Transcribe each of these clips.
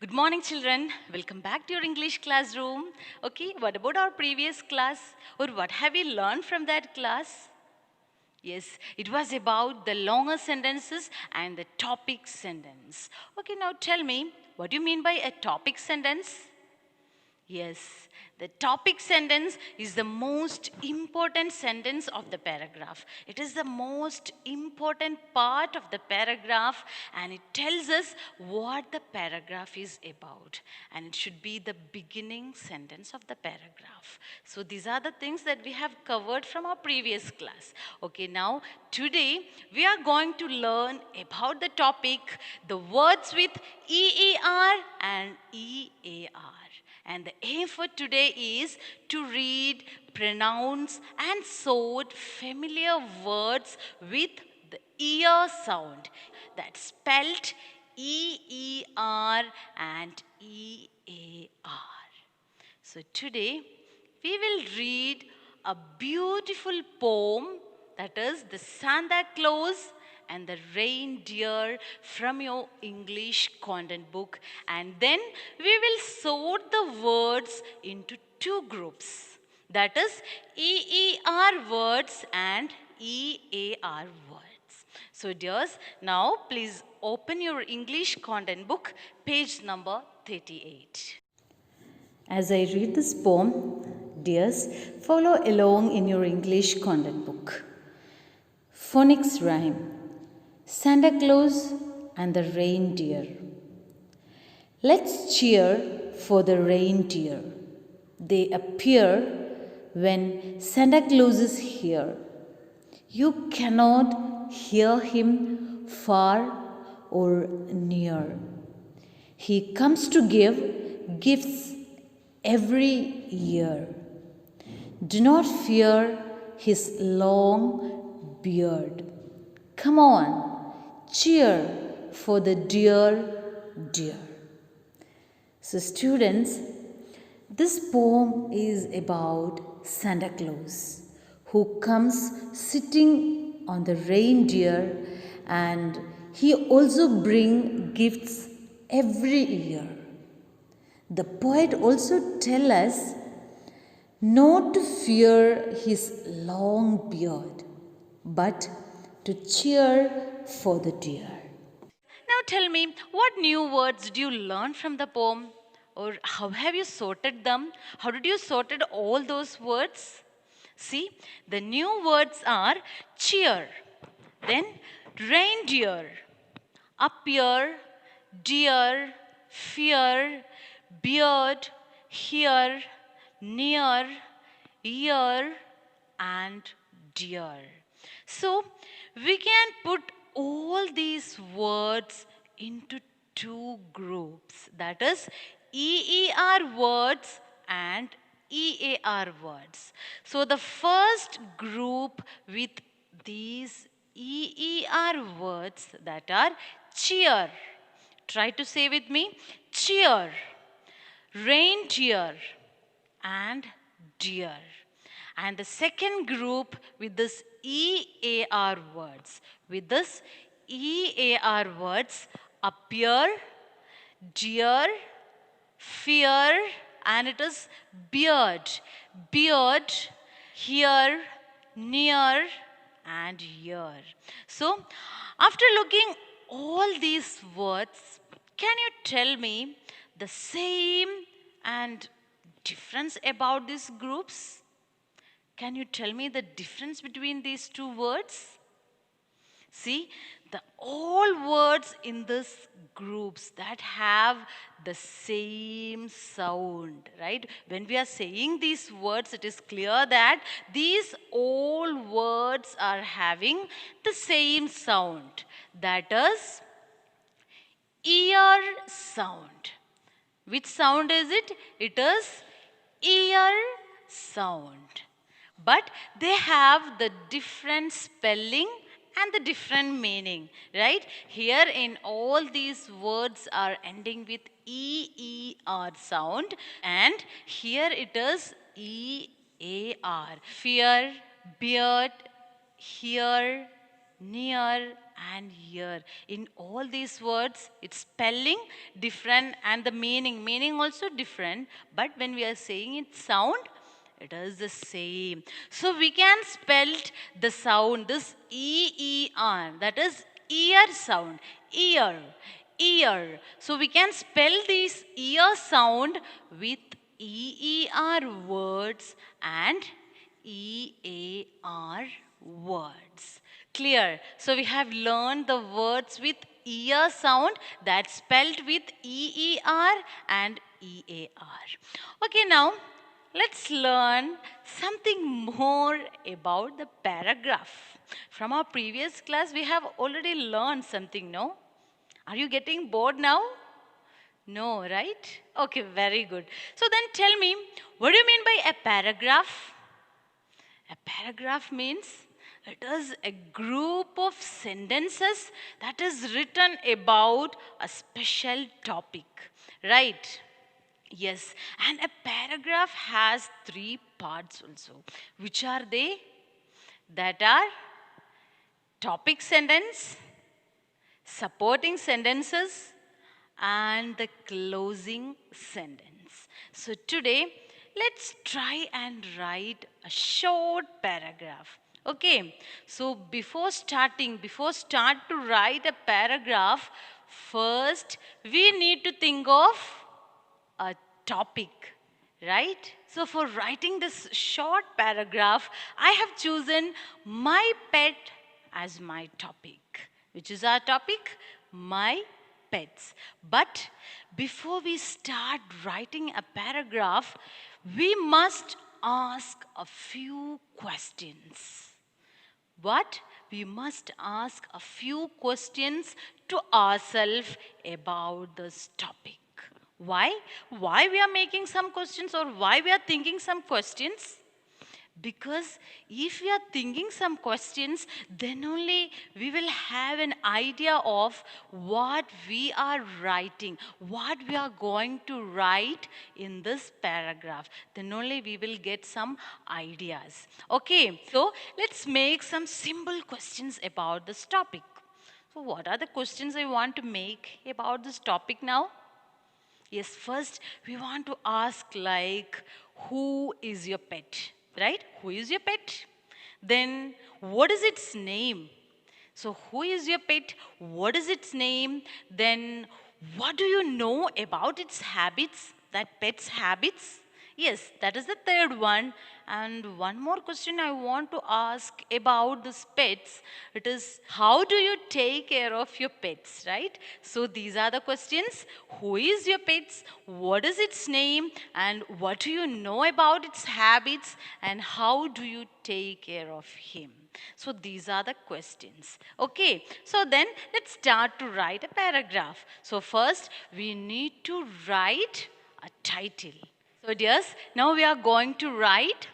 Good morning, children. Welcome back to your English classroom. Okay, what about our previous class? Or what have you learned from that class? Yes, it was about the longer sentences and the topic sentence. Okay, now tell me, what do you mean by a topic sentence? Yes, the topic sentence is the most important sentence of the paragraph. It is the most important part of the paragraph and it tells us what the paragraph is about. And it should be the beginning sentence of the paragraph. So these are the things that we have covered from our previous class. Okay, now today we are going to learn about the topic, the words with EER and EAR. And the aim for today is to read, pronounce, and sort familiar words with the ear sound. That's spelled EER and EAR. So today we will read a beautiful poem, that is the Santa Claus and the reindeer from your English content book, and then we will sort the words into two groups, that is EER words and EAR words. So dears, now please open your English content book, page number 38. As I read this poem, dears, follow along in your English content book. Phonics rhyme: Santa Claus and the reindeer. Let's cheer for the reindeer. They appear when Santa Claus is here. You cannot hear him far or near. He comes to give gifts every year. Do not fear his long beard. Come on, cheer for the dear. So, students, this poem is about Santa Claus who comes sitting on the reindeer, and he also brings gifts every year. The poet also tells us not to fear his long beard, but to cheer for the deer. Now tell me, what new words did you learn from the poem? Or how have you sorted them? How did you sorted all those words? See, the new words are cheer, then reindeer, appear, dear, fear, beard, here, near, ear, and dear. So we can put all these words into two groups, that is EER words and EAR words. So the first group with these EER words, that are cheer. Try to say with me: cheer, reindeer, and deer. And the second group with this EAR words. With this EAR words: appear, dear, fear, and it is beard. Beard, here, near, and ear. So, after looking all these words, can you tell me the same and difference about these groups? Can you tell me the difference between these two words? See, the all words in this groups that have the same sound, right? When we are saying these words, it is clear that these all words are having the same sound. That is ear sound. Which sound is it? It is ear sound. But they have the different spelling and the different meaning, right? Here in all these words are ending with EER sound, and here it is EAR. Fear, beard, hear, near, and here. In all these words, its spelling different and the meaning also different. But when we are saying its sound, it is the same. So we can spell the sound, this E-E-R, that is ear sound, ear, ear. So we can spell this ear sound with E-E-R words and E-A-R words. Clear? So we have learned the words with ear sound that's spelled with E-E-R and E-A-R. Okay, now let's learn something more about the paragraph. From our previous class, we have already learned something, no? Are you getting bored now? No, right? Okay, very good. So then tell me, what do you mean by a paragraph? A paragraph means it is a group of sentences that is written about a special topic, right? Yes, and a paragraph has three parts also. Which are they? That are topic sentence, supporting sentences, and the closing sentence. So today, let's try and write a short paragraph. Okay, so before start to write a paragraph, first we need to think of a topic, right? So for writing this short paragraph, I have chosen my pet as my topic. Which is our topic? My pets. But before we start writing a paragraph, we must ask a few questions. What? We must ask a few questions to ourselves about this topic. Why? Why we are making some questions or why we are thinking some questions? Because if we are thinking some questions, then only we will have an idea of what we are writing, what we are going to write in this paragraph. Then only we will get some ideas. Okay, so let's make some simple questions about this topic. So what are the questions I want to make about this topic now? Yes, first we want to ask like, who is your pet? Right? Who is your pet? Then what is its name? So who is your pet? What is its name? Then what do you know about its habits? That pet's habits? Yes, that is the third one. And one more question I want to ask about this pets. It is, how do you take care of your pets, right? So these are the questions. Who is your pets? What is its name? And what do you know about its habits? And how do you take care of him? So these are the questions. Okay, so then let's start to write a paragraph. So first we need to write a title. So dears, now we are going to write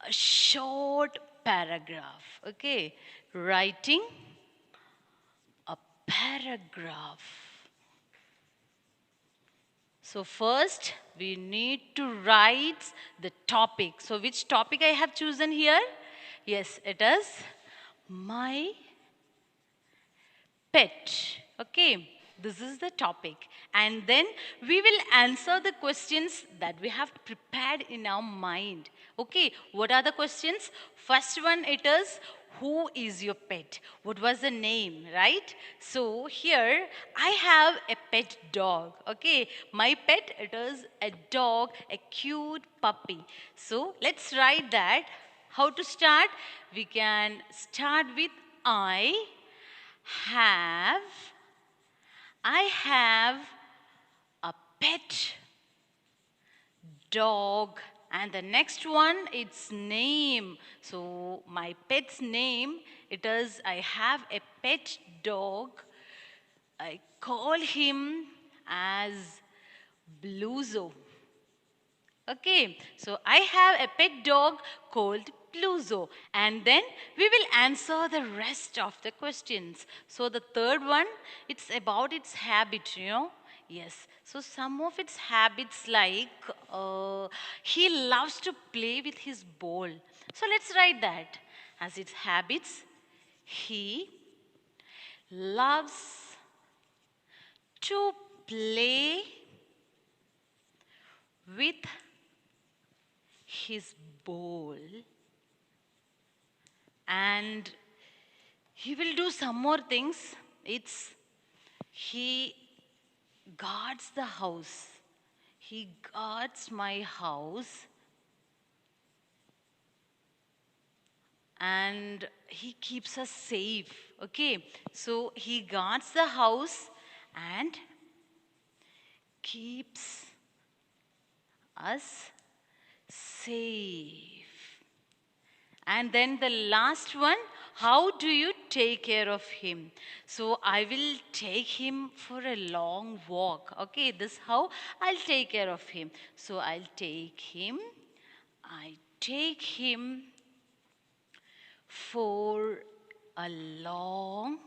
a short paragraph. Okay, writing a paragraph. So first we need to write the topic. So which topic I have chosen here? Yes, it is my pet. Okay, this is the topic. And then we will answer the questions that we have prepared in our mind. Okay, what are the questions? First one, it is, who is your pet? What was the name, right? So here I have a pet dog. Okay, my pet, it is a dog, a cute puppy. So let's write that. How to start? We can start with have I have a pet dog, and the next one, its name. So my pet's name, it is, I have a pet dog. I call him as Bluzo. Okay, so I have a pet dog called Pluzo. And then we will answer the rest of the questions. So the third one, it's about its habit, you know. Yes, so some of its habits like he loves to play with his ball. So let's write that. As its habits, He loves to play with his ball, and he will do some more things. It's he guards the house. He guards my house, and he keeps us safe. Okay, so he guards the house and keeps us safe. And then the last one, how do you take care of him? So I will take him for a long walk. Okay, this how I'll take care of him. So I take him for a long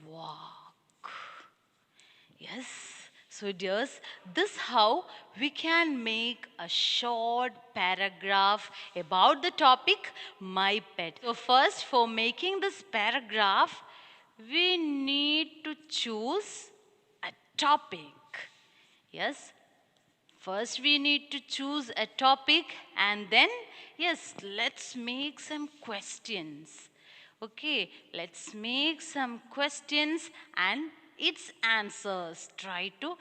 walk. Yes. So dears, this how we can make a short paragraph about the topic my pet. So first, for making this paragraph, we need to choose a topic. Yes. First, we need to choose a topic, and then, yes, let's make some questions. Okay, let's make some questions and its answers. Try to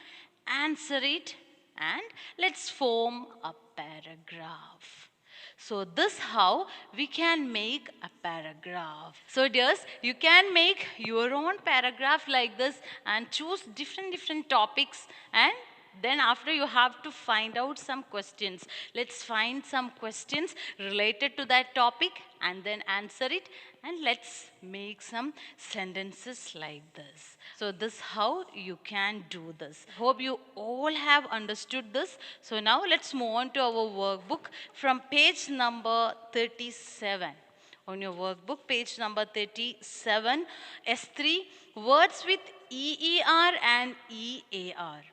answer it, and let's form a paragraph. So this how we can make a paragraph. So dears, you can make your own paragraph like this and choose different topics, and then after you have to find out some questions. Let's find some questions related to that topic and then answer it, and let's make some sentences like this. So this how you can do this. Hope you all have understood this. So now let's move on to our workbook from page number 37. On your workbook, page number 37, S3, words with EER and EAR.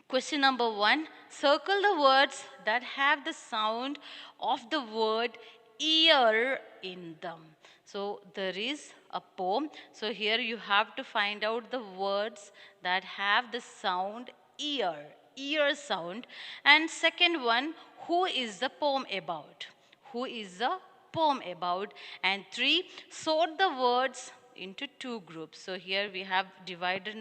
Question number 1, circle the words that have the sound of the word ear in them. So there is a poem. So here you have to find out the words that have the sound ear sound. And second one, who is the poem about? Who is the poem about? And 3, sort the words into 2 groups. So here we have divided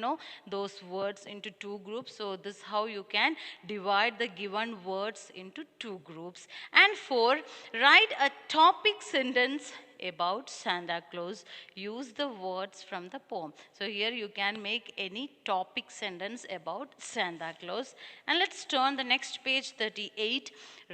those words into 2 groups. So this is how you can divide the given words into 2 groups. And 4, write a topic sentence about Santa Claus. Use the words from the poem. So here you can make any topic sentence about Santa Claus. And let's turn the next page, 38,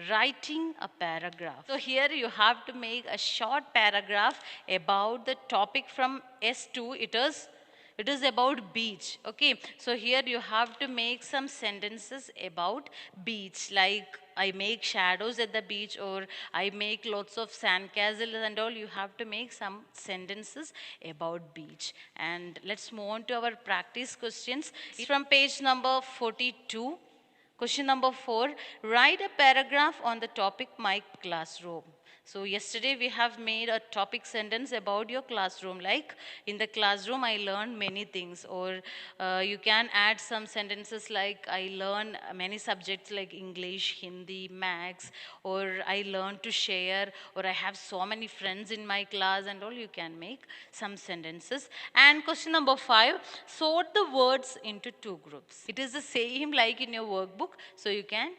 writing a paragraph. So here you have to make a short paragraph about the topic from S2. It is about beach. Okay, so here you have to make some sentences about beach, like I make shadows at the beach, or I make lots of sandcastles and all. You have to make some sentences about beach. And let's move on to our practice questions. It's from page number 42. Question number 4, write a paragraph on the topic my classroom. So yesterday we have made a topic sentence about your classroom, like in the classroom I learned many things, or you can add some sentences like I learn many subjects like English, Hindi, Maths, or I learned to share, or I have so many friends in my class and all. You can make some sentences. And question number 5, sort the words into 2 groups. It is the same like in your workbook, so you can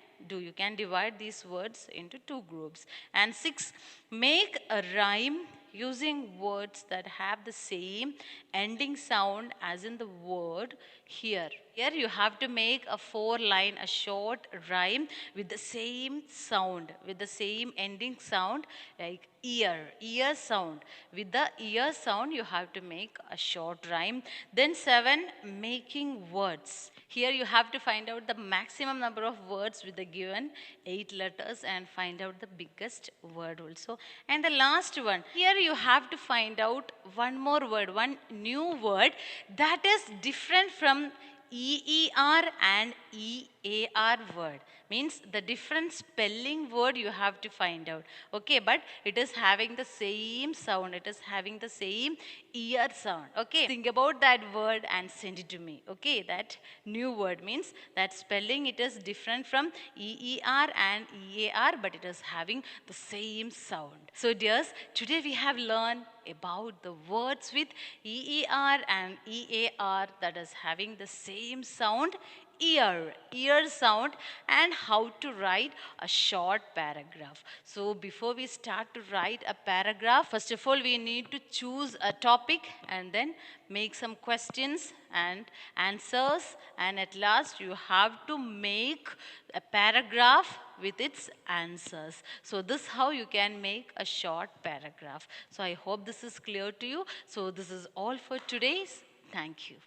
divide these words into 2 groups. And 6, make a rhyme using words that have the same ending sound as in the word here. Here you have to make a 4-line, a short rhyme with the same sound, with the same ending sound, like ear sound. With the ear sound you have to make a short rhyme. Then 7, making words. Here you have to find out the maximum number of words with the given 8 letters and find out the biggest word also. And the last one, here you have to find out one more word, one new word that is different from EER and EAR word. means the different spelling word you have to find out. Okay, but it is having the same sound, it is having the same ear sound. Okay, think about that word and send it to me. Okay, that new word means that spelling it is different from EER and EAR, but it is having the same sound. So dears, today we have learned about the words with EER and EAR that is having the same sound, ear sound, and how to write a short paragraph. So before we start to write a paragraph, first of all we need to choose a topic and then make some questions and answers, and at last you have to make a paragraph with its answers. So this how you can make a short paragraph. So I hope this is clear to you. So this is all for today's. Thank you.